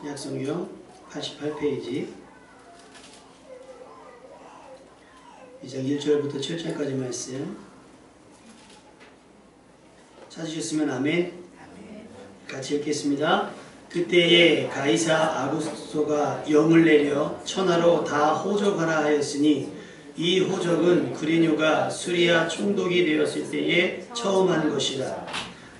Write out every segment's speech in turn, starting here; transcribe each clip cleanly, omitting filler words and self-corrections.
신약성경 88페이지 2장 1절부터 7절까지 말씀 찾으셨으면 아멘. 같이 읽겠습니다. 그때에 가이사 아구스토가 영을 내려 천하로 다 호적하라 하였으니 이 호적은 그리뇨가 수리아 총독이 되었을 때에 처음 한 것이라.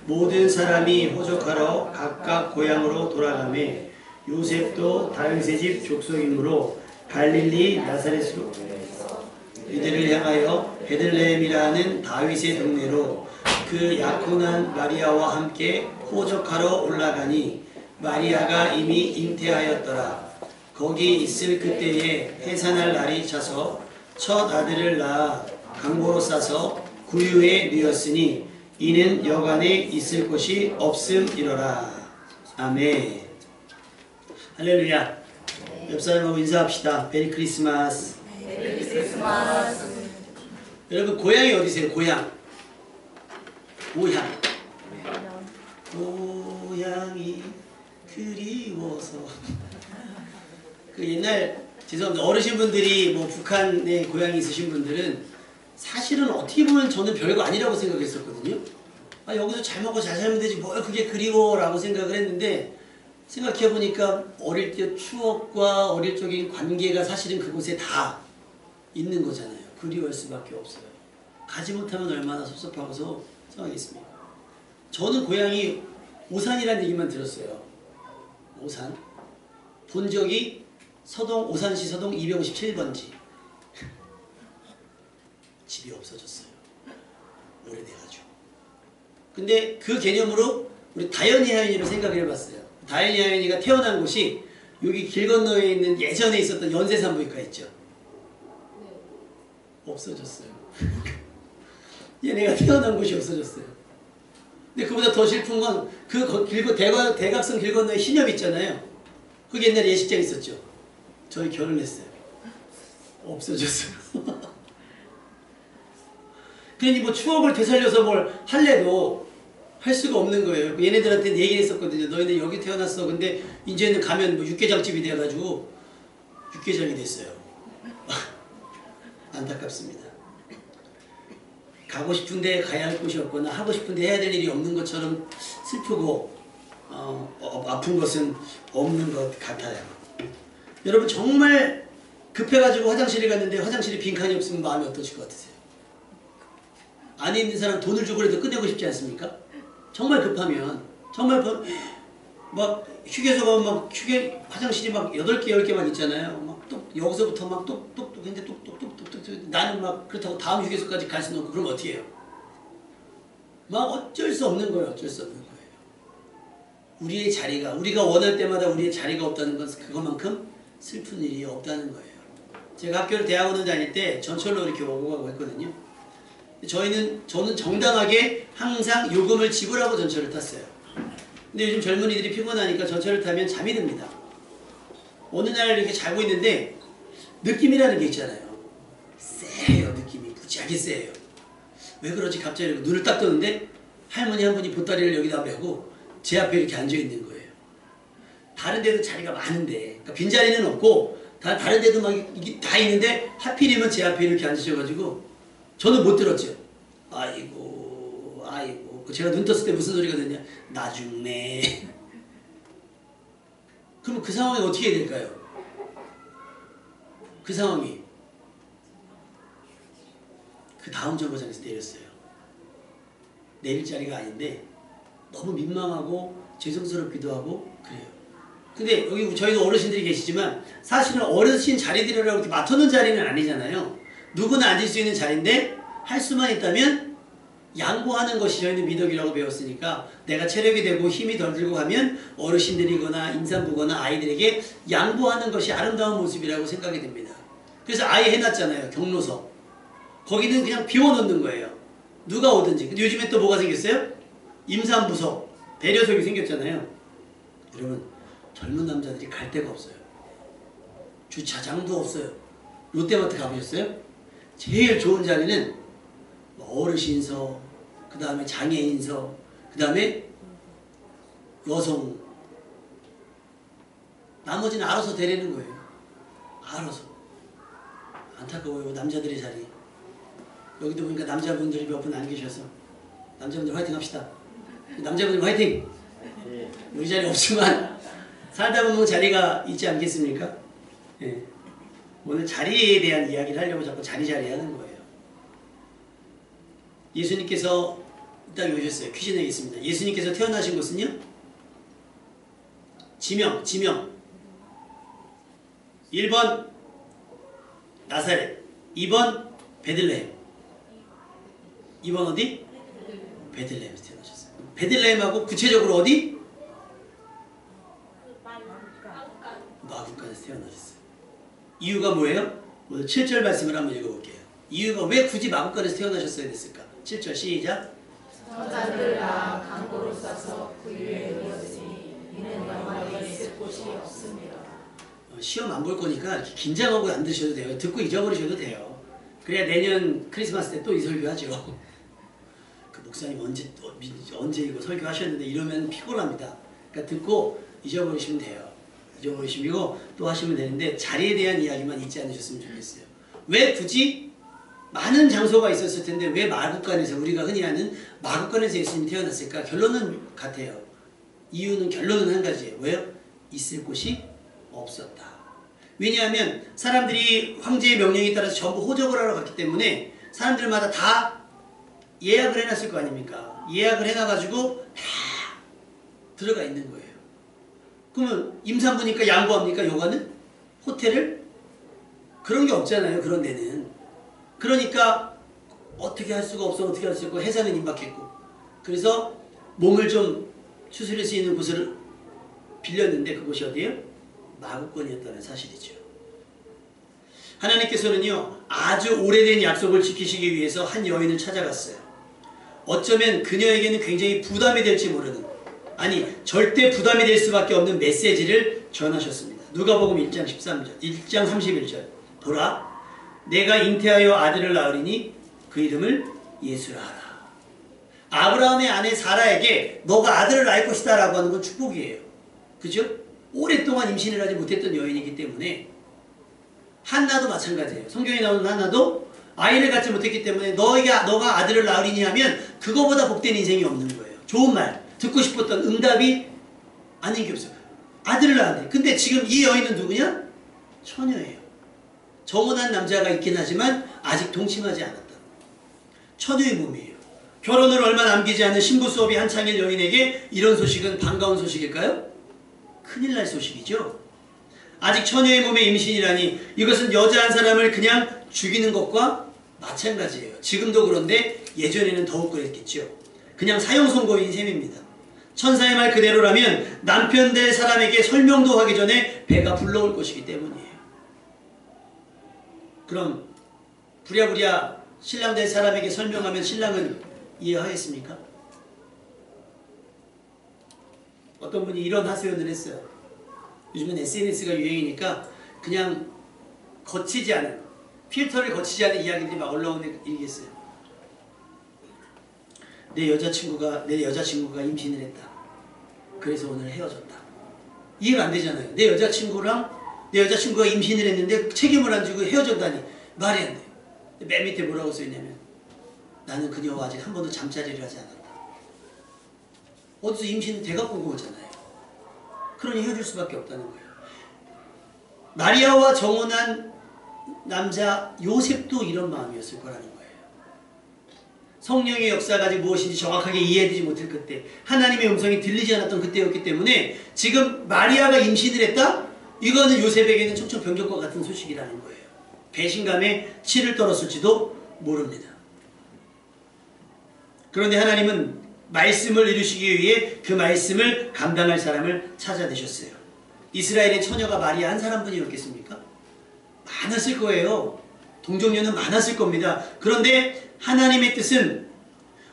모든 사람이 호적하러 각각 고향으로 돌아가매 요셉도 다윗의 집 족속이므로 갈릴리 나사렛으로 이들을 향하여 베들레헴이라는 다윗의 동네로 그 약혼한 마리아와 함께 호적하러 올라가니 마리아가 이미 잉태하였더라. 거기 있을 그때에 해산할 날이 차서 첫 아들을 낳아 강보로 싸서 구유에 뉘었으니 이는 여관에 있을 곳이 없음이로라. 아멘. 할렐루야. 옆 사람하고 인사합시다. 메리 크리스마스. 메리 크리스마스. 여러분 고향이 어디세요? 고향. 고향이 그리워서. 그 옛날 죄송합니다. 어르신분들이 뭐 북한에 고향이 있으신 분들은 사실은 어떻게 보면 저는 별거 아니라고 생각했었거든요. 아, 여기서 잘 먹고 잘 살면 되지 뭘 그게 그리워라고 생각을 했는데 생각해보니까 어릴 때 추억과 어릴 적인 관계가 사실은 그곳에 다 있는 거잖아요. 그리워할 수밖에 없어요. 가지 못하면 얼마나 섭섭하고서 생각했습니까? 저는 고향이 오산이라는 얘기만 들었어요. 오산. 본 적이 오산시 서동 257번지. 집이 없어졌어요. 오래돼가지고. 근데 그 개념으로 우리 다현이 하연이로 생각을 해봤어요. 다현이 하연이가 태어난 곳이 여기 길 건너에 있는 예전에 있었던 연세산부인과 있죠. 없어졌어요. 얘네가 태어난 곳이 없어졌어요. 근데 그보다 더 슬픈 건 그 대각선 길 건너에 신협 있잖아요. 거기 옛날에 예식장 있었죠. 저희 결혼했어요. 없어졌어요. 그러니 뭐 추억을 되살려서 뭘 할래도 할 수가 없는 거예요. 얘네들한테는 얘기를 했었거든요. 너희는 여기 태어났어. 근데 이제는 가면 뭐 육개장집이 돼가지고 육개장이 됐어요. 안타깝습니다. 가고 싶은데 가야 할 곳이 없거나 하고 싶은데 해야 될 일이 없는 것처럼 슬프고 아픈 것은 없는 것 같아요. 여러분 정말 급해가지고 화장실에 갔는데 화장실에 빈칸이 없으면 마음이 어떠실 것 같으세요? 안에 있는 사람 돈을 주고라도 끝내고 싶지 않습니까? 정말 급하면 정말 막 휴게소 가면 막 화장실이 막 8개 10개만 있잖아요. 막 여기서부터 막 똑똑똑 근데 똑똑똑똑똑 나는 막 그렇다고 다음 휴게소까지 갈 수는 없고 그럼 어떻게 해요? 막 어쩔 수 없는 거예요. 어쩔 수 없는 거예요. 우리의 자리가 우리가 원할 때마다 우리의 자리가 없다는 건 그것만큼 슬픈 일이 없다는 거예요. 제가 학교를 대학원을 다닐 때 전철로 이렇게 오고 가고 했거든요. 저는 정당하게 항상 요금을 지불하고 전철을 탔어요. 근데 요즘 젊은이들이 피곤하니까 전철을 타면 잠이 듭니다. 어느 날 이렇게 자고 있는데 느낌이라는 게 있잖아요. 세요. 느낌이 무지하게 세요. 왜 그러지? 갑자기 눈을 딱 뜨는데 할머니 한 분이 보따리를 여기다 메고 제 앞에 이렇게 앉아있는 거예요. 다른 데도 자리가 많은데 그러니까 빈자리는 없고 다른 데도 막 이게 다 있는데 하필이면 제 앞에 이렇게 앉으셔가지고 저는 못 들었죠. 아이고 제가 눈 떴을 때 무슨 소리가 됐냐. 나 죽네. 그럼 그 상황이 어떻게 될까요? 그 상황이 그 다음 정거장에서 내렸어요. 내릴 자리가 아닌데 너무 민망하고 죄송스럽기도 하고 그래요. 근데 여기 저희는 어르신들이 계시지만 사실은 어르신 자리들이라고 이렇게 맡아놓은 자리는 아니잖아요. 누구나 앉을 수 있는 자리인데 할 수만 있다면 양보하는 것이 저희는 미덕이라고 배웠으니까 내가 체력이 되고 힘이 덜 들고 가면 어르신들이거나 임산부거나 아이들에게 양보하는 것이 아름다운 모습이라고 생각이 됩니다. 그래서 아예 해놨잖아요. 경로석. 거기는 그냥 비워놓는 거예요. 누가 오든지. 근데 요즘에 또 뭐가 생겼어요? 임산부석, 배려석이 생겼잖아요. 여러분 젊은 남자들이 갈 데가 없어요. 주차장도 없어요. 롯데마트 가보셨어요? 제일 좋은 자리는 어르신석, 그 다음에 장애인석, 그 다음에 여성 나머지는 알아서 되려는 거예요. 알아서. 안타까워요. 남자들의 자리. 여기도 보니까 남자분들이 몇 분 안 계셔서 남자분들 화이팅 합시다. 남자분들 화이팅! 우리 자리 없지만 살다 보면 자리가 있지 않겠습니까? 예. 오늘 자리에 대한 이야기를 하려고 자꾸 자리 하는 거예요. 예수님께서 딱 오셨어요. 퀴즈 내겠습니다. 예수님께서 태어나신 곳은요? 지명 1번 나사렛, 2번 베들레헴. 2번 어디? 베들레헴에서 태어나셨어요. 베들레헴하고 구체적으로 어디? 마국간에서 태어나셨어요. 이유가 뭐예요? 오늘 7절 말씀을 한번 읽어볼게요. 이유가 왜 굳이 마국간에서 태어나셨어야 됐을까? 7절 시작. 저자들아 강고로 싸서 그 위에 누웠으니 이는 영화에 있을 곳이 없습니다. 시험 안 볼 거니까 이렇게 긴장하고 안 드셔도 돼요. 듣고 잊어버리셔도 돼요. 그래야 내년 크리스마스 때 또 이 설교하죠. 그 목사님 언제 이거 설교하셨는데 이러면 피곤합니다. 그러니까 듣고 잊어버리시면 돼요. 잊어버리시고 또 하시면 되는데 자리에 대한 이야기만 잊지 않으셨으면 좋겠어요. 왜 굳이 많은 장소가 있었을 텐데 왜 마국간에서 우리가 흔히 하는 마국간에서 예수님이 태어났을까? 결론은 같아요. 결론은 한 가지예요. 왜요? 있을 곳이 없었다. 왜냐하면 사람들이 황제의 명령에 따라서 전부 호적을 하러 갔기 때문에 사람들마다 다 예약을 해놨을 거 아닙니까? 예약을 해놔가지고 다 들어가 있는 거예요. 그러면 임산부니까 양보합니까? 여가는? 호텔을? 그런 게 없잖아요. 그런 데는. 그러니까 어떻게 할 수가 없어. 어떻게 할 수 있고 해산은 임박했고 그래서 몸을 좀 추스릴 수 있는 곳을 빌렸는데 그곳이 어디예요? 마국간이었다는 사실이죠. 하나님께서는요 아주 오래된 약속을 지키시기 위해서 한 여인을 찾아갔어요. 어쩌면 그녀에게는 굉장히 부담이 될지 모르는 절대 부담이 될 수밖에 없는 메시지를 전하셨습니다. 누가복음 1장 13절 1장 31절 보라 내가 잉태하여 아들을 낳으리니 그 이름을 예수라 하라. 아브라함의 아내 사라에게 너가 아들을 낳을 것이다 라고 하는 건 축복이에요. 그죠? 오랫동안 임신을 하지 못했던 여인이기 때문에 한나도 마찬가지예요. 성경에 나오는 한나도 아이를 갖지 못했기 때문에 너가 아들을 낳으리니 하면 그거보다 복된 인생이 없는 거예요. 좋은 말 듣고 싶었던 응답이 아닌 게 없어요. 아들을 낳았는데 근데 지금 이 여인은 누구냐? 처녀예요. 정혼한 남자가 있긴 하지만 아직 동침하지 않았다. 처녀의 몸이에요. 결혼을 얼마 남기지 않은 신부 수업이 한창일 여인에게 이런 소식은 반가운 소식일까요? 큰일 날 소식이죠. 아직 처녀의 몸에 임신이라니 이것은 여자 한 사람을 그냥 죽이는 것과 마찬가지예요. 지금도 그런데 예전에는 더욱 그랬겠죠. 그냥 사형 선고인 셈입니다. 천사의 말 그대로라면 남편 될 사람에게 설명도 하기 전에 배가 불러올 것이기 때문이에요. 그럼 부랴부랴 신랑 될 사람에게 설명하면 신랑은 이해하겠습니까? 어떤 분이 이런 하소연을 했어요. 요즘은 SNS가 유행이니까 그냥 거치지 않은 필터를 거치지 않은 이야기들이 막 올라오는 일이겠어요. 내 여자친구가 임신을 했다. 그래서 오늘 헤어졌다. 이해가 안 되잖아요. 내 여자친구가 임신을 했는데 책임을 안 지고 헤어졌다니 말이 안 돼요. 맨 밑에 뭐라고 써있냐면 나는 그녀와 아직 한 번도 잠자리를 하지 않았다. 어디서 임신은 돼갖고 온 거잖아요. 그러니 헤어질 수밖에 없다는 거예요. 마리아와 정혼한 남자 요셉도 이런 마음이었을 거라는 거예요. 성령의 역사가 아직 무엇인지 정확하게 이해되지 못할 그때, 하나님의 음성이 들리지 않았던 그때였기 때문에 지금 마리아가 임신을 했다? 이거는 요셉에게는 청천벽력과 같은 소식이라는 거예요. 배신감에 치를 떨었을지도 모릅니다. 그런데 하나님은 말씀을 이루시기 위해 그 말씀을 감당할 사람을 찾아내셨어요. 이스라엘의 처녀가 마리아 한 사람뿐이었겠습니까? 많았을 거예요. 동정녀는 많았을 겁니다. 그런데 하나님의 뜻은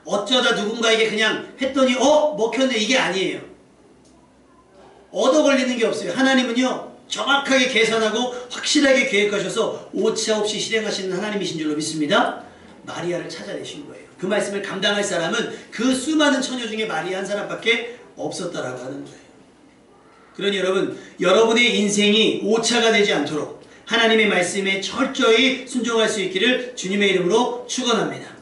어쩌다 누군가에게 그냥 했더니 먹혔네 이게 아니에요. 얻어 걸리는 게 없어요. 하나님은요 정확하게 계산하고 확실하게 계획하셔서 오차 없이 실행하시는 하나님이신 줄로 믿습니다. 마리아를 찾아내신 거예요. 그 말씀을 감당할 사람은 그 수많은 처녀 중에 마리아 한 사람밖에 없었다라고 하는 거예요. 그러니 여러분, 여러분의 인생이 오차가 되지 않도록 하나님의 말씀에 철저히 순종할 수 있기를 주님의 이름으로 축원합니다.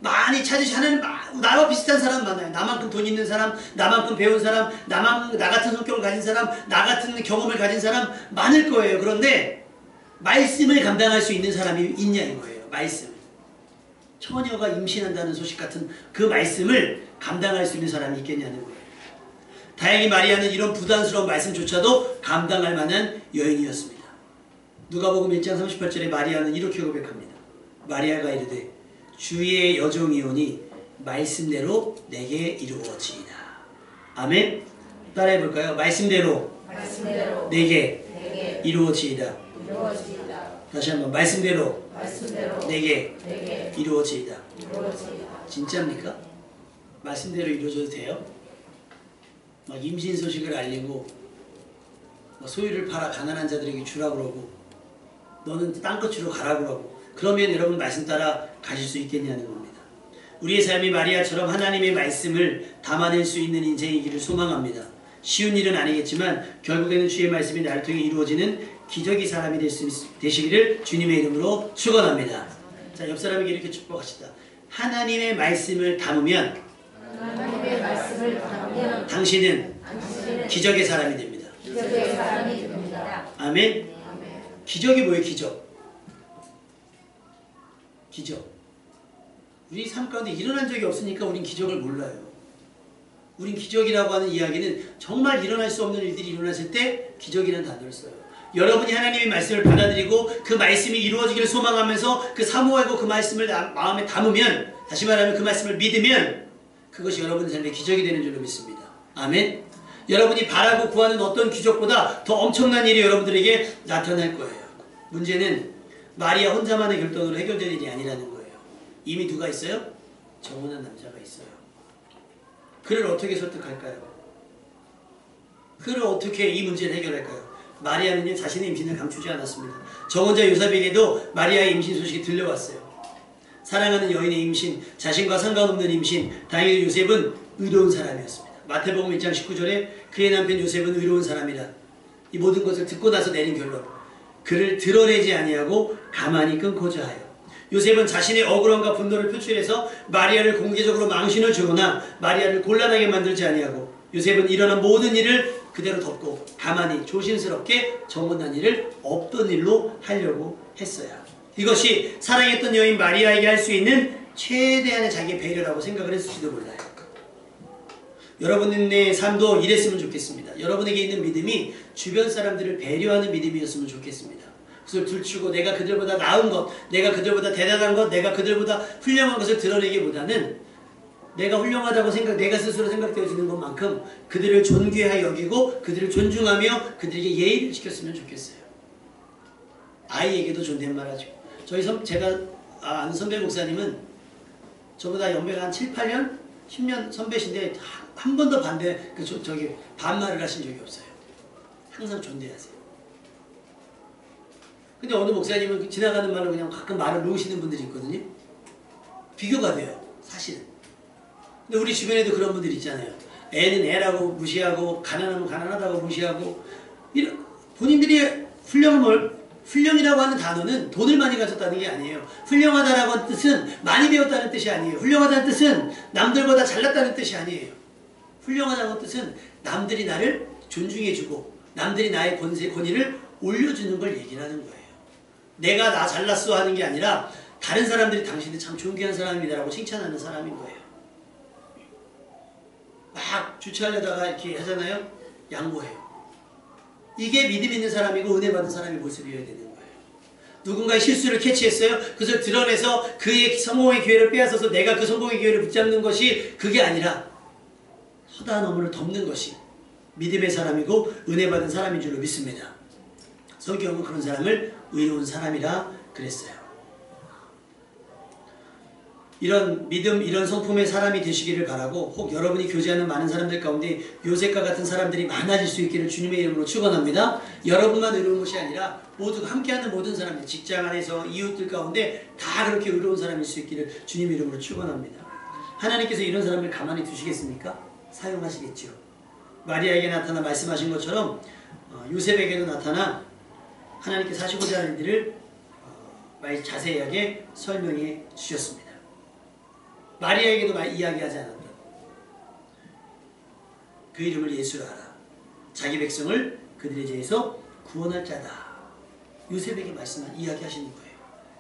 많이 찾으시 하나님 나와 비슷한 사람 많아요. 나만큼 돈 있는 사람, 나만큼 배운 사람, 나 같은 성격을 가진 사람, 나 같은 경험을 가진 사람 많을 거예요. 그런데 말씀을 감당할 수 있는 사람이 있냐 이거예요. 말씀. 처녀가 임신한다는 소식 같은 그 말씀을 감당할 수 있는 사람이 있겠냐는 거예요. 다행히 마리아는 이런 부담스러운 말씀조차도 감당할 만한 여인이었습니다. 누가복음 1장 38절에 마리아는 이렇게 고백합니다. 마리아가 이르되 주의 여종이오니 말씀대로 내게 이루어지이다. 아멘. 따라해볼까요? 말씀대로 내게 이루어지이다. 다시 한번 말씀대로 내게 이루어지이다. 진짜입니까? 말씀대로 이루어져도 돼요? 막 임신 소식을 알리고 소유를 팔아 가난한 자들에게 주라고 그러고 너는 땅끝으로 가라고 그러고 그러면 여러분 말씀 따라 가실 수 있겠냐는 겁니다. 우리의 삶이 마리아처럼 하나님의 말씀을 담아낼 수 있는 인생이기를 소망합니다. 쉬운 일은 아니겠지만 결국에는 주의 말씀이 나를 통해 이루어지는 기적의 사람이 되시기를 주님의 이름으로 축원합니다. 자, 옆 사람에게 이렇게 축복하시다. 하나님의 말씀을 담으면 당신은 기적의 사람이 됩니다. 아멘. 기적이 뭐예요? 기적. 우리 삶 가운데 일어난 적이 없으니까 우린 기적을 몰라요. 우린 기적이라고 하는 이야기는 정말 일어날 수 없는 일들이 일어났을 때 기적이라는 단어를 써요. 여러분이 하나님의 말씀을 받아들이고 그 말씀이 이루어지기를 소망하면서 그 사모하고 그 말씀을 마음에 담으면, 다시 말하면 그 말씀을 믿으면 그것이 여러분의 삶의 기적이 되는 줄로 믿습니다. 아멘. 여러분이 바라고 구하는 어떤 기적보다 더 엄청난 일이 여러분들에게 나타날 거예요. 문제는 마리아 혼자만의 결단으로 해결될 일이 아니라는 거예요. 이미 누가 있어요? 정혼한 남자가 있어요. 그를 어떻게 설득할까요? 그를 어떻게 이 문제를 해결할까요? 마리아는요, 자신의 임신을 감추지 않았습니다. 정혼자 요셉에게도 마리아의 임신 소식이 들려왔어요. 사랑하는 여인의 임신, 자신과 상관없는 임신. 다행히 요셉은 의로운 사람이었습니다. 마태복음 1장 19절에 그의 남편 요셉은 의로운 사람이라. 이 모든 것을 듣고 나서 내린 결론. 그를 드러내지 아니하고 가만히 끊고자 하여. 요셉은 자신의 억울함과 분노를 표출해서 마리아를 공개적으로 망신을 주거나 마리아를 곤란하게 만들지 아니하고, 요셉은 일어난 모든 일을 그대로 덮고 가만히 조심스럽게 정혼한 일을 없던 일로 하려고 했어요. 이것이 사랑했던 여인 마리아에게 할 수 있는 최대한의 자기의 배려라고 생각을 했을지도 몰라요. 여러분의 삶도 이랬으면 좋겠습니다. 여러분에게 있는 믿음이 주변 사람들을 배려하는 믿음이었으면 좋겠습니다. 그것을 들추고 내가 그들보다 나은 것, 내가 그들보다 대단한 것, 내가 그들보다 훌륭한 것을 드러내기보다는 내가 훌륭하다고 내가 스스로 생각되어지는 것만큼 그들을 존귀하게 여기고 그들을 존중하며 그들에게 예의를 지켰으면 좋겠어요. 아이에게도 존댓말하죠. 제가 아는 선배 목사님은 저보다 연배가 한 7, 8년? 10년 선배신데 한 번도 반말을 하신 적이 없어요. 항상 존대하세요. 근데 어느 목사님은 지나가는 말로 그냥 가끔 말을 놓으시는 분들이 있거든요. 비교가 돼요, 사실은. 근데 우리 주변에도 그런 분들이 있잖아요. 애는 애라고 무시하고 가난하면 가난하다고 무시하고, 본인들이 훌륭이라고 하는 단어는 돈을 많이 가졌다는 게 아니에요. 훌륭하다라고 하는 뜻은 많이 배웠다는 뜻이 아니에요. 훌륭하다는 뜻은 남들보다 잘났다는 뜻이 아니에요. 훌륭하다는 뜻은 남들이 나를 존중해주고 남들이 나의 권위를 올려주는 걸 얘기를 하는 거예요. 내가 나 잘났어 하는 게 아니라 다른 사람들이 당신은 참 존귀한 사람이다라고 칭찬하는 사람인 거예요. 막 주차하려다가 이렇게 하잖아요. 양보해요. 이게 믿음 있는 사람이고 은혜 받은 사람의 모습이어야 되는 거예요. 누군가의 실수를 캐치했어요. 그것을 드러내서 그의 성공의 기회를 빼앗아서 내가 그 성공의 기회를 붙잡는 것이 그게 아니라 허다한 업무를 덮는 것이 믿음의 사람이고 은혜 받은 사람인 줄로 믿습니다. 성경은 그런 사람을 의로운 사람이라 그랬어요. 이런 믿음, 이런 성품의 사람이 되시기를 바라고, 혹 여러분이 교제하는 많은 사람들 가운데 요셉과 같은 사람들이 많아질 수 있기를 주님의 이름으로 축원합니다. 여러분만 의로운 것이 아니라 모두 함께하는 모든 사람들, 직장 안에서 이웃들 가운데 다 그렇게 의로운 사람일 수 있기를 주님의 이름으로 축원합니다. 하나님께서 이런 사람을 가만히 두시겠습니까? 사용하시겠죠. 마리아에게 나타나 말씀하신 것처럼 요셉에게도 나타나 하나님께서 하시고자 하는 일들을 자세하게 설명해 주셨습니다. 마리아에게도 이야기하지 않았다. 그 이름을 예수라 하라. 자기 백성을 그들의 죄에서 구원할 자다. 요셉에게 이야기하시는 거예요.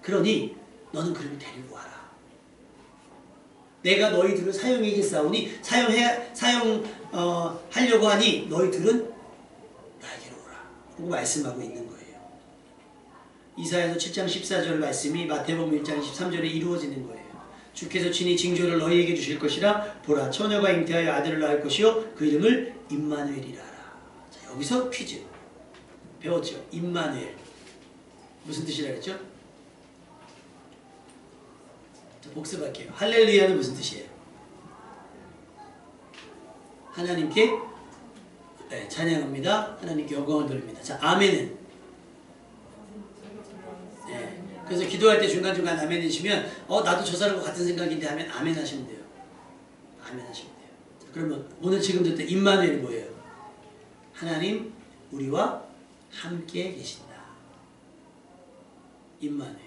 그러니 너는 그를 데리고 와라. 내가 너희들을 사용하겠사오니 하려고 하니 너희들은 나에게로 오라. 라고 말씀하고 있는 거예요. 이사야서 7장 14절 말씀이 마태복음 1장 23절에 이루어지는 거예요. 주께서 친히 징조를 너희에게 주실 것이라. 보라, 처녀가 잉태하여 아들을 낳을 것이요 그 이름을 임마누엘이라 하라. 자, 여기서 퀴즈 배웠죠. 임마누엘 무슨 뜻이라 그랬죠? 자, 복습할게요. 할렐루야는 무슨 뜻이에요? 하나님께 찬양합니다. 하나님께 영광을 돌립니다. 자, 아멘은? 그래서 기도할 때 중간중간 아멘 해주시면 나도 저 사람과 같은 생각인데 하면 아멘 하시면 돼요. 아멘 하시면 돼요. 자, 그러면 오늘 지금 듣던 임마누엘이 뭐예요? 하나님 우리와 함께 계신다. 임마누엘.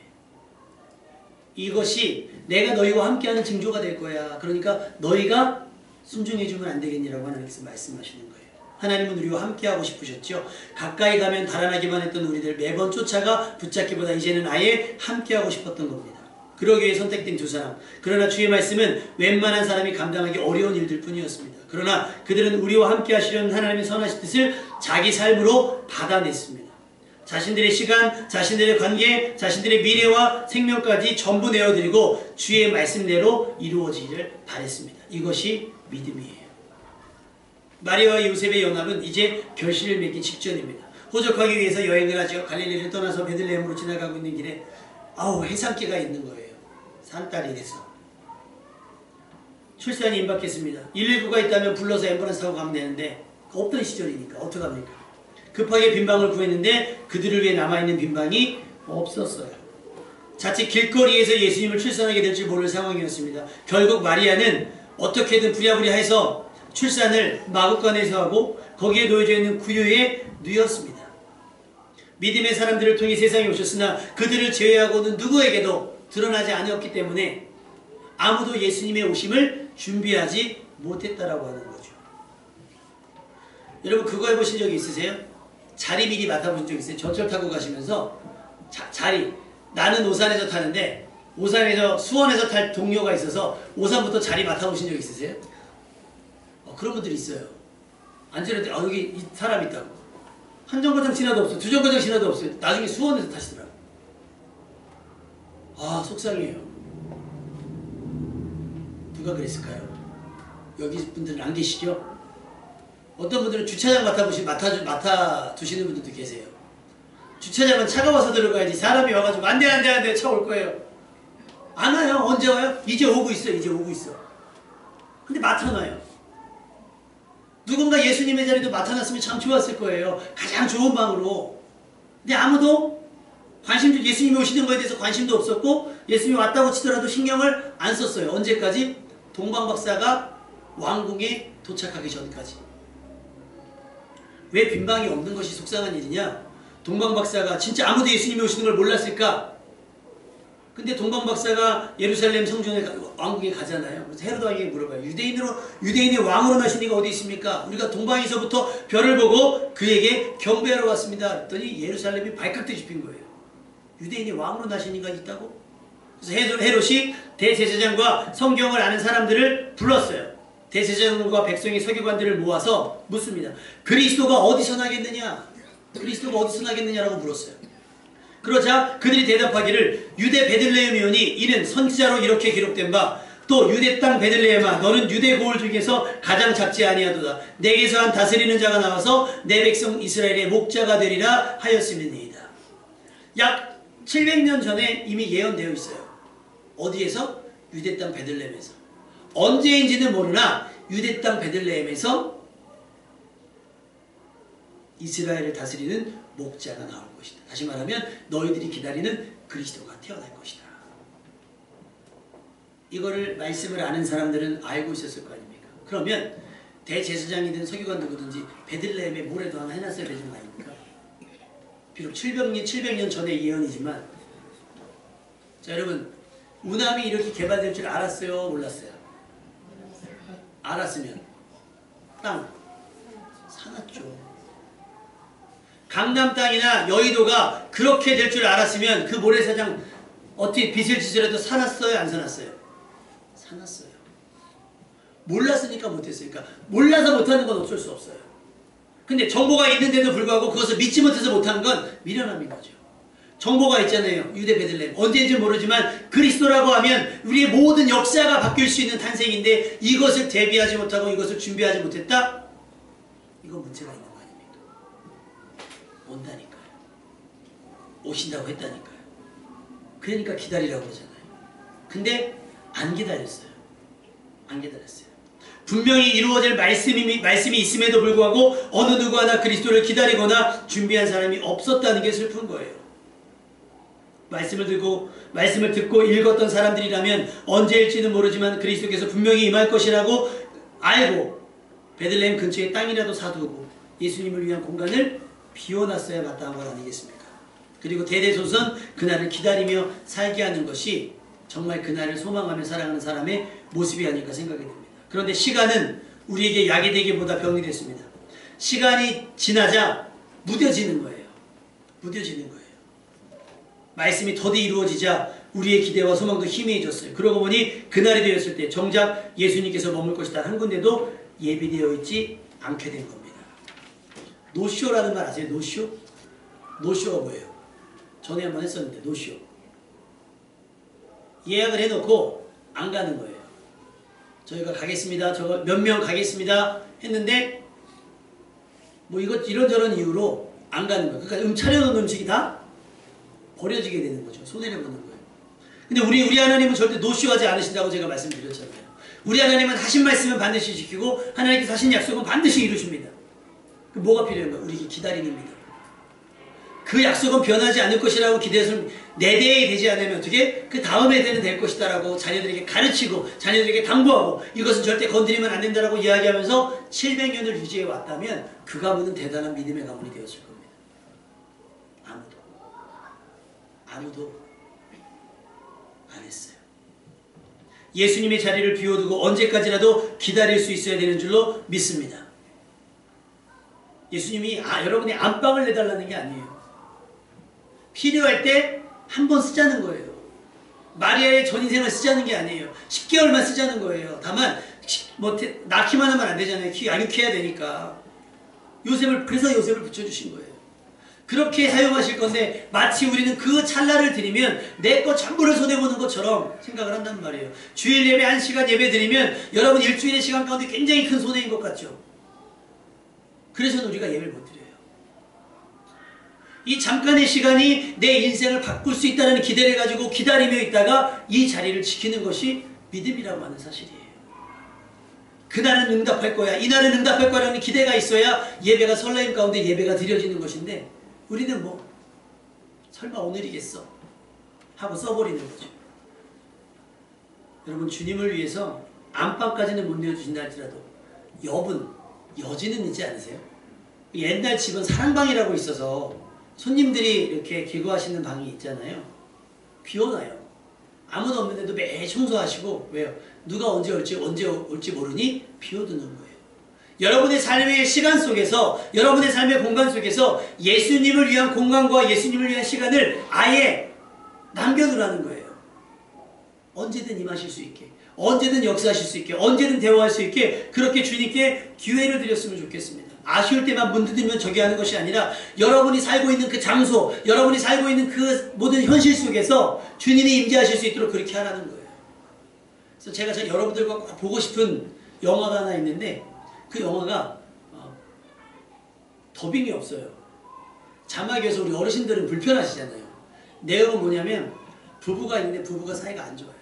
이것이 내가 너희와 함께하는 징조가 될 거야. 그러니까 너희가 순종해주면 안 되겠니라고 하나님께서 말씀하시는 거예요. 하나님은 우리와 함께하고 싶으셨죠. 가까이 가면 달아나기만 했던 우리들 매번 쫓아가 붙잡기보다 이제는 아예 함께하고 싶었던 겁니다. 그러기 위해 선택된 두 사람. 그러나 주의 말씀은 웬만한 사람이 감당하기 어려운 일들 뿐이었습니다. 그러나 그들은 우리와 함께 하시려는 하나님의 선하신 뜻을 자기 삶으로 받아냈습니다. 자신들의 시간, 자신들의 관계, 자신들의 미래와 생명까지 전부 내어드리고 주의 말씀대로 이루어지기를 바랬습니다. 이것이 믿음이에요. 마리아와 요셉의 연합은 이제 결실을 맺기 직전입니다. 호적하기 위해서 여행을 하죠. 갈릴리를 떠나서 베들레헴으로 지나가고 있는 길에 해산기가 있는 거예요. 산딸이 돼서 출산이 임박했습니다. 119가 있다면 불러서 앰뷸런스 타고 가면 되는데 없던 시절이니까 어떡합니까? 급하게 빈방을 구했는데 그들을 위해 남아있는 빈방이 없었어요. 자칫 길거리에서 예수님을 출산하게 될지 모를 상황이었습니다. 결국 마리아는 어떻게든 부랴부랴해서 출산을 마구간에서 하고 거기에 놓여져 있는 구유에 누였습니다. 믿음의 사람들을 통해 세상에 오셨으나 그들을 제외하고는 누구에게도 드러나지 않았기 때문에 아무도 예수님의 오심을 준비하지 못했다라고 하는 거죠. 여러분 그거 해보신 적이 있으세요? 자리 미리 맡아보신 적 있어요? 전철 타고 가시면서 자리 나는 오산에서 타는데 오산에서 수원에서 탈 동료가 있어서 오산부터 자리 맡아보신 적 있으세요? 그런 분들이 있어요. 앉으는데 여기 이 사람 있다고. 한 정거장 지나도 없어요. 두 정거장 지나도 없어요. 나중에 수원에서 타시더라고. 속상해요. 누가 그랬을까요? 여기 분들은 안 계시죠? 어떤 분들은 주차장 맡아두시는 분들도 계세요. 주차장은 차가 와서 들어가야지 사람이 와가지고 안돼 차 올 거예요. 안 와요. 언제 와요? 이제 오고 있어. 근데 맡아놔요. 누군가 예수님의 자리도 맡아놨으면 참 좋았을 거예요. 가장 좋은 방으로. 근데 아무도 예수님이 오시는 거에 대해서 관심도 없었고 예수님이 왔다고 치더라도 신경을 안 썼어요. 언제까지? 동방박사가 왕궁에 도착하기 전까지. 왜 빈방이 없는 것이 속상한 일이냐? 동방박사가 진짜 아무도 예수님이 오시는 걸 몰랐을까? 근데 동방박사가 예루살렘 성전에 왕궁에 가잖아요. 그래서 헤로드 왕에게 물어봐요. 유대인의 왕으로 나신 이가 어디 있습니까? 우리가 동방에서부터 별을 보고 그에게 경배하러 왔습니다. 그랬더니 예루살렘이 발칵 뒤집힌 거예요. 유대인의 왕으로 나신 이가 있다고? 그래서 헤롯이 대제사장과 성경을 아는 사람들을 불렀어요. 대제사장과 백성의 서기관들을 모아서 묻습니다. 그리스도가 어디서 나겠느냐? 그리스도가 어디서 나겠느냐라고 물었어요. 그러자 그들이 대답하기를 유대 베들레헴이오니 이는 선지자로 이렇게 기록된 바 또 유대 땅 베들레헴아 너는 유대 고을 중에서 가장 작지 아니하도다. 내게서 한 다스리는 자가 나와서 내 백성 이스라엘의 목자가 되리라 하였음이니이다. 약 700년 전에 이미 예언되어 있어요. 어디에서? 유대 땅 베들레헴에서. 언제인지는 모르나 유대 땅 베들레헴에서 이스라엘을 다스리는 목자가 나올 것이다. 다시 말하면 너희들이 기다리는 그리스도가 태어날 것이다. 이거를 말씀을 아는 사람들은 알고 있었을 거 아닙니까? 그러면 대제사장이든 서기관 누구든지 베들레헴에 뭐라도 하나 해놨어야 되지 않습니까? 비록 700년 전의 예언이지만, 자 여러분, 우남이 이렇게 개발될 줄 알았어요? 몰랐어요? 알았으면 땅 사놨죠. 강남 땅이나 여의도가 그렇게 될 줄 알았으면 그 모래사장 어떻게 빚을 지더라도 사놨어요? 안 사놨어요? 사놨어요. 몰랐으니까 못했으니까. 몰라서 못하는 건 어쩔 수 없어요. 근데 정보가 있는데도 불구하고 그것을 믿지 못해서 못하는 건 미련함인 거죠. 정보가 있잖아요. 유대 베들레헴. 언제인지 모르지만 그리스도라고 하면 우리의 모든 역사가 바뀔 수 있는 탄생인데 이것을 대비하지 못하고 이것을 준비하지 못했다? 이건 문제가 있는 거 아닙니까? 온다니까요. 오신다고 했다니까요. 그러니까 기다리라고 그러잖아요. 근데 안 기다렸어요. 안 기다렸어요. 분명히 이루어질 말씀이 있음에도 불구하고 어느 누구 하나 그리스도를 기다리거나 준비한 사람이 없었다는 게 슬픈 거예요. 말씀을 듣고 읽었던 사람들이라면 언제일지는 모르지만 그리스도께서 분명히 임할 것이라고 알고 베들레헴 근처에 땅이라도 사두고 예수님을 위한 공간을 비워놨어야 마땅한 것 아니겠습니까? 그리고 대대손손 그날을 기다리며 살게 하는 것이 정말 그날을 소망하며 살아가는 사람의 모습이 아닐까 생각이 됩니다. 그런데 시간은 우리에게 약이 되기보다 병이 됐습니다. 시간이 지나자 무뎌지는 거예요. 무뎌지는 거예요. 말씀이 더디 이루어지자 우리의 기대와 소망도 희미해졌어요. 그러고 보니 그날이 되었을 때 정작 예수님께서 머물 것이 단 한 군데도 예비되어 있지 않게 된 겁니다. 노쇼라는 말 아세요? 노쇼? 노쇼가 뭐예요? 전에 한번 했었는데 노쇼. 예약을 해놓고 안 가는 거예요. 저희가 가겠습니다. 저거 몇 명 가겠습니다. 했는데 뭐 이런저런 이유로 안 가는 거예요. 그러니까 차려놓은 음식이 다 버려지게 되는 거죠. 손해를 보는 거예요. 근데 우리 하나님은 절대 노쇼하지 않으신다고 제가 말씀드렸잖아요. 우리 하나님은 하신 말씀은 반드시 지키고 하나님께서 하신 약속은 반드시 이루십니다. 그 뭐가 필요한 거예요? 우리에게 기다리는 믿음. 그 약속은 변하지 않을 것이라고 기대해서 내 대에 되지 않으면 어떻게? 그 다음 에대는 될 것이다 라고 자녀들에게 가르치고 자녀들에게 당부하고 이것은 절대 건드리면 안 된다라고 이야기하면서 700년을 유지해 왔다면 그 가문은 대단한 믿음의 가문이 되었을 겁니다. 아무도 안 했어요. 예수님의 자리를 비워두고 언제까지라도 기다릴 수 있어야 되는 줄로 믿습니다. 예수님이 여러분의 안방을 내달라는 게 아니에요. 필요할 때 한 번 쓰자는 거예요. 마리아의 전인생을 쓰자는 게 아니에요. 10개월만 쓰자는 거예요. 다만 낳기만 하면 안 되잖아요. 양육해야 되니까. 그래서 요셉을 붙여주신 거예요. 그렇게 사용하실 건데 마치 우리는 그 찰나를 드리면 내 것 전부를 손해보는 것처럼 생각을 한단 말이에요. 주일 예배 1시간 예배 드리면 여러분 일주일의 시간 가운데 굉장히 큰 손해인 것 같죠. 그래서 우리가 예배를 못 드려요. 이 잠깐의 시간이 내 인생을 바꿀 수 있다는 기대를 가지고 기다리며 있다가 이 자리를 지키는 것이 믿음이라고 하는 사실이에요. 그날은 응답할 거야. 이날은 응답할 거라는 기대가 있어야 예배가 설레임 가운데 예배가 드려지는 것인데 우리는 설마 오늘이겠어 하고 써버리는 거죠. 여러분 주님을 위해서 안방까지는 못 내어주신다 할지라도 여지는 있지 않으세요? 옛날 집은 사랑방이라고 있어서 손님들이 이렇게 기거하시는 방이 있잖아요. 비워놔요. 아무도 없는데도 매일 청소하시고 왜요? 누가 언제 올지 모르니 비워두는 거예요. 여러분의 삶의 시간 속에서 여러분의 삶의 공간 속에서 예수님을 위한 공간과 예수님을 위한 시간을 아예 남겨두라는 거예요. 언제든 임하실 수 있게 언제든 역사하실 수 있게 언제든 대화할 수 있게 그렇게 주님께 기회를 드렸으면 좋겠습니다. 아쉬울 때만 문 두드리면 저기 하는 것이 아니라 여러분이 살고 있는 그 장소 여러분이 살고 있는 그 모든 현실 속에서 주님이 임재하실 수 있도록 그렇게 하라는 거예요. 그래서 제가 여러분들과 꼭 보고 싶은 영화가 하나 있는데 그 영화가 더빙이 없어요. 자막이어서 우리 어르신들은 불편하시잖아요. 내용은 뭐냐면 부부가 있는데 부부가 사이가 안 좋아요.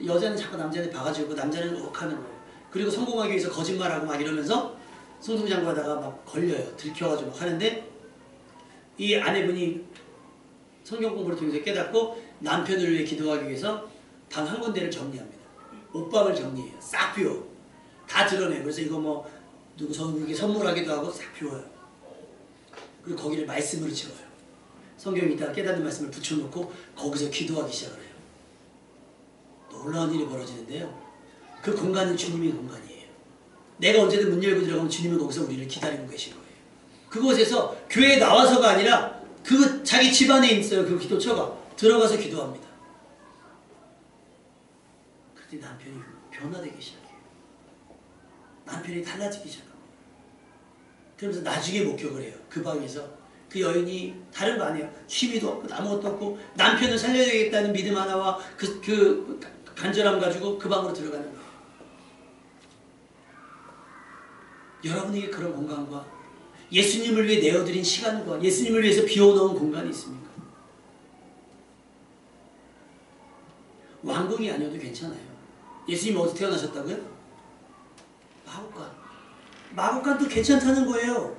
여자는 자꾸 남자한테 박아주고 남자는 욕하는 거예요. 그리고 성공하기 위해서 거짓말하고 막 이러면서 승승장구하다가 막 걸려요. 들켜가지고 하는데 이 아내분이 성경 공부를 통해서 깨닫고 남편을 위해 기도하기 위해서 방 한 군데를 정리합니다. 옷방을 정리해요. 싹 비워. 다 드러내요. 그래서 이거 뭐 누구 누구에게 선물하기도 하고 싹 비워요. 그리고 거기를 말씀으로 채워요. 성경에 있다가 깨닫는 말씀을 붙여놓고 거기서 기도하기 시작을 해요. 놀라운 일이 벌어지는데요. 그 공간은 주님의 공간이에요. 내가 언제든 문 열고 들어가면 주님은 거기서 우리를 기다리고 계신 거예요. 그곳에서 교회에 나와서가 아니라 그 자기 집안에 있어요. 그 기도처가 들어가서 기도합니다. 그때 남편이 변화되기 시작해요. 남편이 달라지기 시작합니다. 그러면서 나중에 목격을 해요. 그 방에서 그 여인이 다른 거 아니에요. 취미도 없고 아무것도 없고 남편을 살려야 되겠다는 믿음 하나와 그 간절함 가지고 그 방으로 들어가는 거예요. 여러분에게 그런 공간과 예수님을 위해 내어드린 시간과 예수님을 위해서 비워놓은 공간이 있습니까? 왕궁이 아니어도 괜찮아요. 예수님 어디 태어나셨다고요? 마국간. 마국간도 괜찮다는 거예요.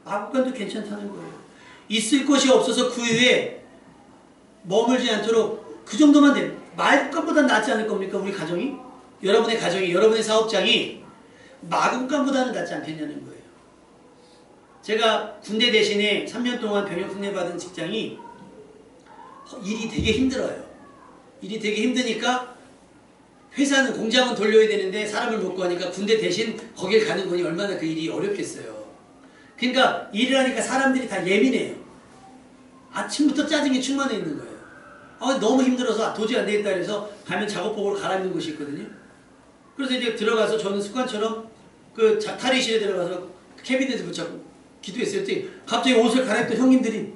마국간도 괜찮다는 거예요. 있을 곳이 없어서 그 위에 머물지 않도록 그 정도만 돼요. 마국간보다 낫지 않을 겁니까? 우리 가정이? 여러분의 가정이, 여러분의 사업장이 마국간보다는 낫지 않겠냐는 거예요. 제가 군대 대신에 3년 동안 병역 훈련 받은 직장이 일이 되게 힘들어요. 일이 되게 힘드니까 회사는 공장은 돌려야 되는데 사람을 못 구하니까 군대 대신 거길 가는 거니 얼마나 그 일이 어렵겠어요. 그러니까 일을 하니까 사람들이 다 예민해요. 아침부터 짜증이 충만해 있는 거예요. 너무 힘들어서 도저히 안 되겠다 그래서 가면 작업복으로 갈아입는 곳이 있거든요. 그래서 이제 들어가서 저는 습관처럼 그 탈의실에 들어가서 캐비넷을 붙잡고 기도했어요. 갑자기 옷을 갈아입던 형님들이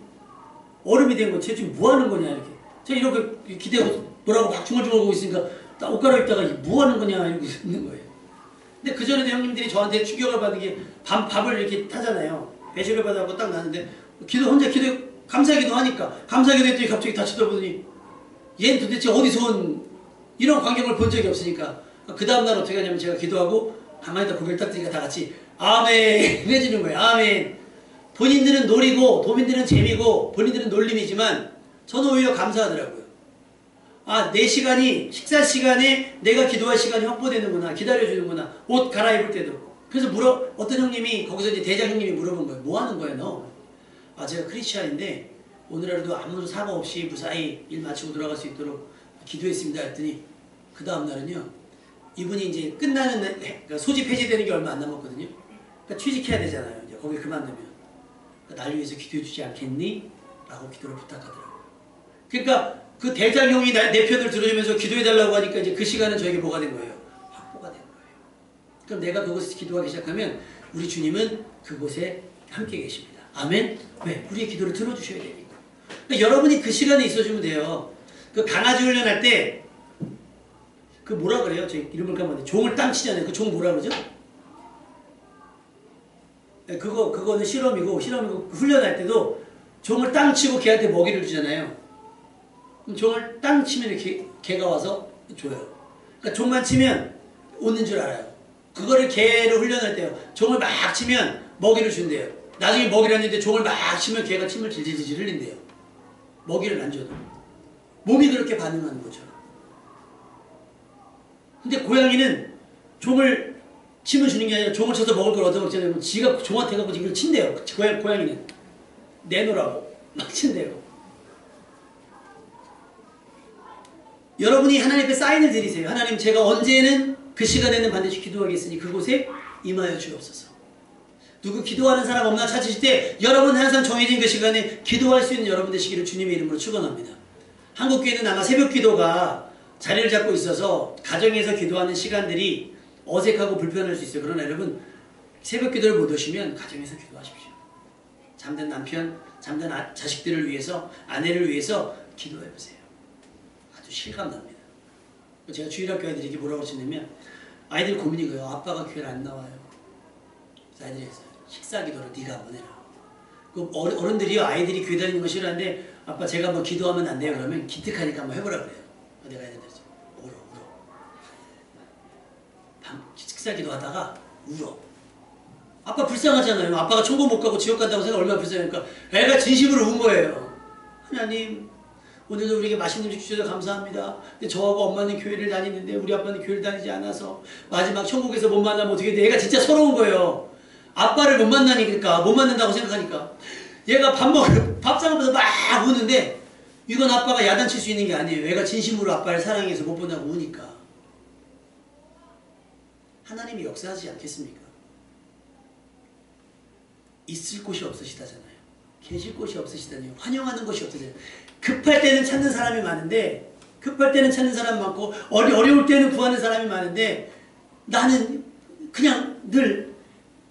얼음이 된 거, 쟤 지금 뭐 하는 거냐 이렇게. 제가 이렇게 기대고 뭐라고 막 중얼중얼 보고 있으니까 딱 옷 갈아입다가 뭐 하는 거냐 이러고 있는 거예요. 근데 그 전에도 형님들이 저한테 추격을 받은 게 밥을 이렇게 타잖아요. 배식을 받아갖고 딱 나는데 혼자 감사기도 하니까 감사기도 했더니 갑자기 다 쳐다보더니 얘는 도대체 어디서 온 이런 광경을 본 적이 없으니까 그 다음날 어떻게 하냐면 제가 기도하고 가만히 있다 고개를 딱 드니까 다 같이 아멘 해주는 거예요. 아멘. 본인들은 놀이고 도민들은 재미고 본인들은 놀림이지만 저는 오히려 감사하더라고요. 내 시간이 식사 시간에 내가 기도할 시간이 확보되는구나. 기다려주는구나. 옷 갈아입을 때도. 그래서 어떤 형님이 거기서 이제 대장 형님이 물어본 거예요. 뭐 하는 거야 너? 제가 크리스찬인데 오늘 하루도 아무 사고 없이 무사히 일 마치고 돌아갈 수 있도록 기도했습니다 했더니 그 다음 날은요 이분이 이제 끝나는 그러니까 소집 해제되는 게 얼마 안 남았거든요. 그러니까 취직해야 되잖아요. 이제 거기 그만두면 날 위해서 기도해 주지 않겠니? 라고 기도를 부탁하더라고요. 그러니까 그 대장 형이 내 편을 들어주면서 기도해 달라고 하니까 이제 그 시간은 저에게 뭐가 된 거예요? 확보가 된 거예요. 그럼 내가 그곳에서 기도하기 시작하면 우리 주님은 그곳에 함께 계십니다. 아멘? 왜? 우리의 기도를 들어주셔야 되니까. 그러니까 여러분이 그 시간에 있어주면 돼요. 그 강아지 훈련할 때 그 뭐라 그래요? 저 이름을 까먹었는데 종을 땅 치잖아요. 그 종 뭐라 그러죠? 네, 그거는 실험이고 훈련할 때도 종을 땅 치고 걔한테 먹이를 주잖아요. 그럼 종을 땅 치면 이렇게 걔가 와서 줘요. 그러니까 종만 치면 오는 줄 알아요. 그거를 걔를 훈련할 때요. 종을 막 치면 먹이를 준대요. 나중에 먹이를 하는데 종을 막 치면 걔가 침을 질질질 흘린대요. 먹이를 안 줘도. 몸이 그렇게 반응하는 거죠. 근데 고양이는 종을 치면 주는 게 아니라 종을 쳐서 먹을 걸 얻어먹잖아요. 그럼 지가 종한테 가고 이걸 친대요. 고양이는. 내놓으라고. 막 친대요. 여러분이 하나님 앞에 사인을 드리세요. 하나님 제가 언제는 그 시간에는 반드시 기도하겠으니 그곳에 임하여 주옵소서. 누구 기도하는 사람 없나 찾으실 때 여러분 항상 정해진 그 시간에 기도할 수 있는 여러분 되시기를 주님의 이름으로 축원합니다. 한국교회는 아마 새벽 기도가 자리를 잡고 있어서 가정에서 기도하는 시간들이 어색하고 불편할 수 있어요. 그러나 여러분 새벽 기도를 못 오시면 가정에서 기도하십시오. 잠든 남편, 잠든 자식들을 위해서 아내를 위해서 기도해보세요. 아주 실감납니다. 제가 주일학교 아이들에게 뭐라고 그러시냐면 아이들 고민이 그래요. 아빠가 교회를 안 나와요. 그래서 아이들이 했어요. 식사 기도를 네가 한번 해라. 그 어른들이요 아이들이 교회 다니는 거 싫어하는데 아빠 제가 뭐 기도하면 안 돼요. 그러면 기특하니까 한번 해보라 그래요. 내가 애들한테 울어. 식사 기도하다가 울어. 아빠 불쌍하잖아요. 아빠가 천국 못 가고 지옥 간다고 생각 얼마나 불쌍하니까 애가 진심으로 운 거예요. 하나님 오늘도 우리에게 맛있는 음식 주셔서 감사합니다. 근데 저하고 엄마는 교회를 다니는데 우리 아빠는 교회를 다니지 않아서 마지막 천국에서 못 만나면 어떻게 돼? 얘가 진짜 서러운 거예요. 아빠를 못 만나니까, 못 만난다고 생각하니까. 얘가 밥상 앞에서 막 우는데 이건 아빠가 야단칠 수 있는 게 아니에요. 얘가 진심으로 아빠를 사랑해서 못 본다고 우니까. 하나님이 역사하지 않겠습니까? 있을 곳이 없으시다잖아요. 계실 곳이 없으시다니요. 환영하는 곳이 없으세요. 급할 때는 찾는 사람이 많은데, 급할 때는 찾는 사람 많고 어려울 때는 구하는 사람이 많은데, 나는 그냥 늘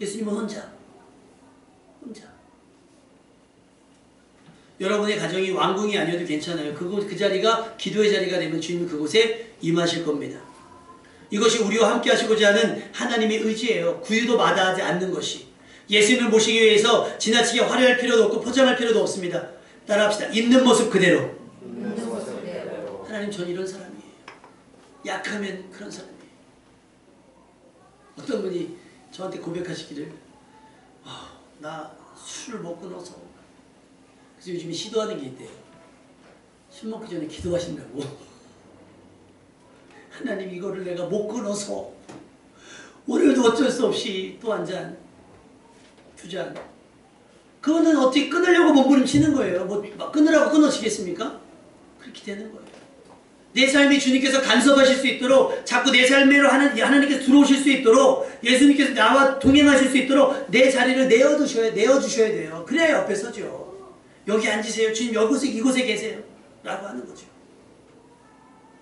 예수님은 혼자. 여러분의 가정이 왕궁이 아니어도 괜찮아요. 그 자리가 기도의 자리가 되면 주님은 그곳에 임하실 겁니다. 이것이 우리와 함께 하시고자 하는 하나님의 의지예요. 구유도 마다하지 않는 것이. 예수님을 모시기 위해서 지나치게 화려할 필요도 없고 포장할 필요도 없습니다. 따라합시다. 있는 모습 그대로. 하나님, 전 이런 사람이에요. 약하면 그런 사람이에요. 어떤 분이 저한테 고백하시기를, 나 술을 못 끊어서. 그래서 요즘에 시도하는 게 있대요. 술 먹기 전에 기도하신다고. 하나님, 이거를 내가 못 끊어서 오늘도 어쩔 수 없이 또 한 잔, 두 잔. 그거는 어떻게 끊으려고 몸부림치는 거예요. 막 끊으라고 끊어지겠습니까? 그렇게 되는 거예요. 내 삶이 주님께서 간섭하실 수 있도록, 자꾸 내 삶으로 하나님께서 들어오실 수 있도록, 예수님께서 나와 동행하실 수 있도록 내 자리를 내어주셔야 돼요. 그래야 옆에 서죠. 여기 앉으세요. 주님 이곳에 계세요. 라고 하는 거죠.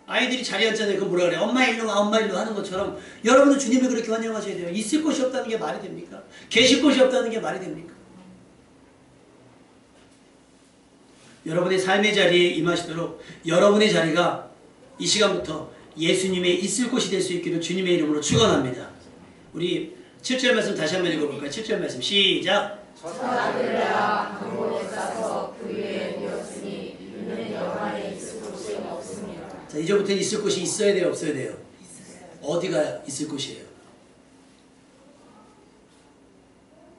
아이들이 자리에 앉잖아요. 그거 뭐라 그래? 엄마 일로 와, 엄마 일로 하는 것처럼 여러분은 주님을 그렇게 환영하셔야 돼요. 있을 곳이 없다는 게 말이 됩니까? 계실 곳이 없다는 게 말이 됩니까? 여러분의 삶의 자리에 임하시도록 여러분의 자리가 이 시간부터 예수님의 있을 곳이 될 수 있기를 주님의 이름으로 축원합니다. 우리 7절 말씀 다시 한번 읽어볼까요? 7절 말씀 시작. 저자들아 강고에 싸서 그 위에 누웠으니 이는 영안에 있을 곳이 없습니다. 자, 이제부터는 있을 곳이 있어야 돼요, 없어야 돼요? 어디가 있을 곳이에요?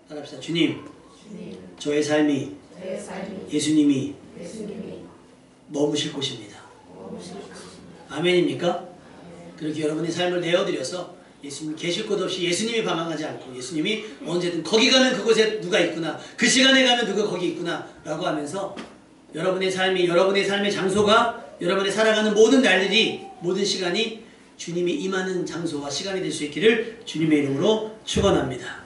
따라합시다. 주님, 저의 삶이 예수님이 머무실 곳입니다. 아멘입니까? 그렇게 여러분의 삶을 내어드려서 예수님 계실 곳 없이 예수님이 방황하지 않고 예수님이 언제든 거기 가면 그곳에 누가 있구나, 그 시간에 가면 누가 거기 있구나 라고 하면서 여러분의 삶의 장소가, 여러분의 살아가는 모든 날들이, 모든 시간이 주님이 임하는 장소와 시간이 될 수 있기를 주님의 이름으로 축원합니다.